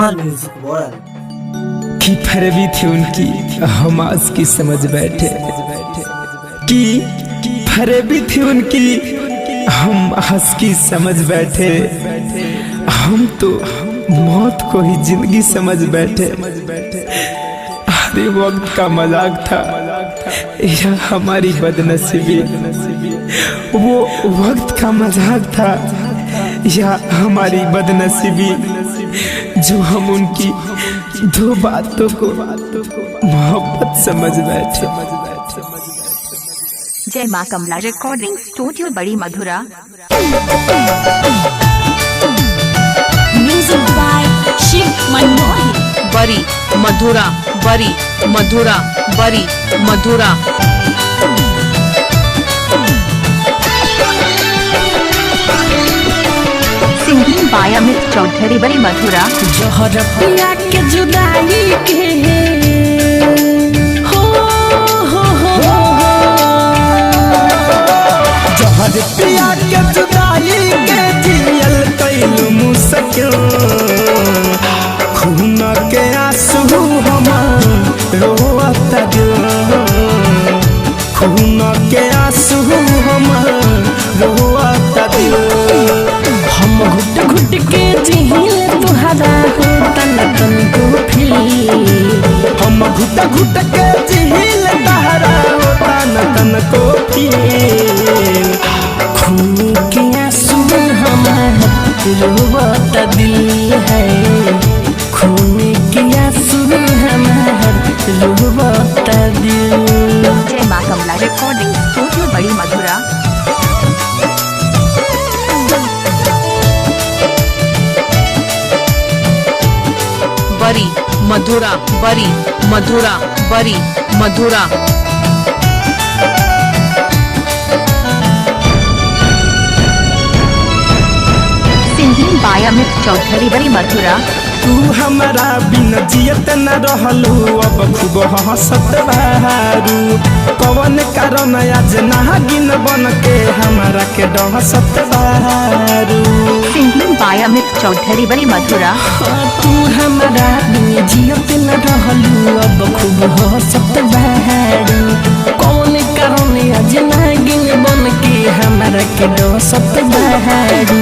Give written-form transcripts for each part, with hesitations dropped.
धमाल music world. कि फरवी थी उनकी हम आज की समझ बैठे, कि फरवी थी उनकी हम हंस की समझ बैठे। हम तो मौत को ही जिंदगी समझ बैठे। अरे वक्त का मजाक था या हमारी बदनसीबी, वो वक्त का मजाक था या हमारी बदनसीबी, जो हम उनकी दो बातों को मोहब्बत समझ बैठे। जय मां कमला रिकॉर्डिंग स्टूडियो बड़ी मधुरा। Music by Shiv Manmohan. बड़ी मधुरा, बड़ी मधुरा, बड़ी मधुरा। सिंगिंग बाय अमित चौधरी बड़ी मधुरा। जहर पिया के जुदाई के हो जहर पिया के जुदाई के जियल कैलू मुश्किल। खून के आंसू हमार रोवत दिल, खून के आंसू हमार रोवत दिल। हम घुट घुट के जिहिले तुहरा हो तन तन को फिर। हम घुट घुट के जिहिल तहरा होता न तन को फिर। खून के आंसू हमार रोवत दिल है। खून के आंसू हमार रोवत दिल। जय मां कमला रिकॉर्डिंग स्टूडियो बड़ी मधुरा। बड़ी मधुरा, बड़ी मधुरा, बड़ी मधुरा। सिंगिंग बाय अमित चौधरी बड़ी मधुरा। तू हमारा बिन जियत न रहलू, अब खूब हंसत बहारू। कवन कारण आज नागिन बन के हमारा के डहसत बहारू। सिंगिंग बाय अमित चौधरी बड़ी मधुरा। तू हमारा बिन जियत न रहलू, अब खूब हंसत बहारू। कौन कारण आज नागिन बन के हमारा के डहसत बहारू।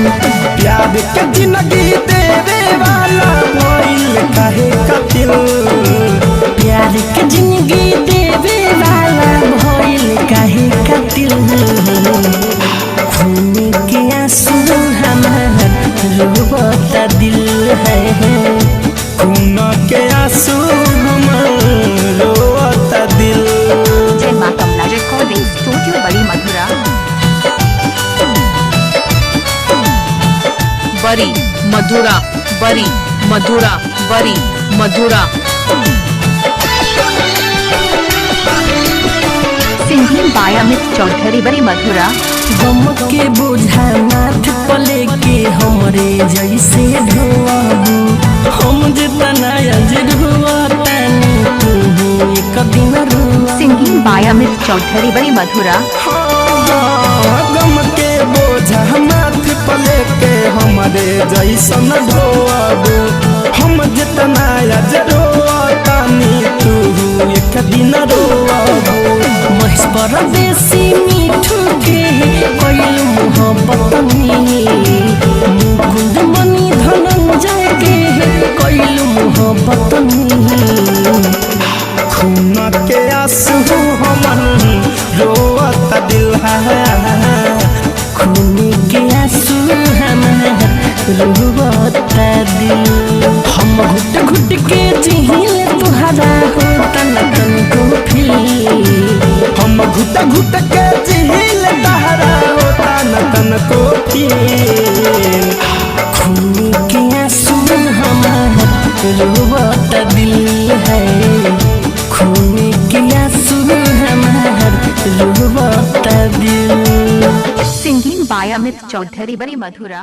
प्यार के जिंदगी देवे वाला भइल काहे कातिल। प्यार के जिंदगी देवे वाला भइल काहे कातिल। खून के आंसू हमार रोवत दिल है। खून के आंसू हमार रोवत दिल। जय मां कमला रिकॉर्डिंग स्टूडियो बड़ी मधुरा। बड़ी मधुरा, बड़ी मधुरा, बड़ी मधुरा। सिंगिंग बाय अमित चौधरी बड़ी मधुरा। गम के बोझा माथ पले के हमरे जैसे ढोआबू। हम जितना आज ढोआतानी तू एक दिन रोआ। सिंगिंग बाय अमित चौधरी बड़ी मधुरा। गम के बोझा माथ पले के हमरे जैसन ढोआबू। हम जितना आज रोतानी तू एक दिन रोआबू। महेश परदेसी मीठू के कोयल मोहब्बत मुकुंद मणि धनंजय के कोयल मोहब्बत। खून के आंसू हमर रोवत दिल है। खून के आंसू हमार रोवत दिल। हम घुट घुट के जिहिले तुहरा हो तन तन को फिर। हम घुट घुट के जिहिल तहरा होता न तन को फिर। खून के आंसू हमार रोवत दिल है। खून के आंसू हमार रोवत दिल। सिंगिंग बाय अमित चौधरी बड़ी मधुरा।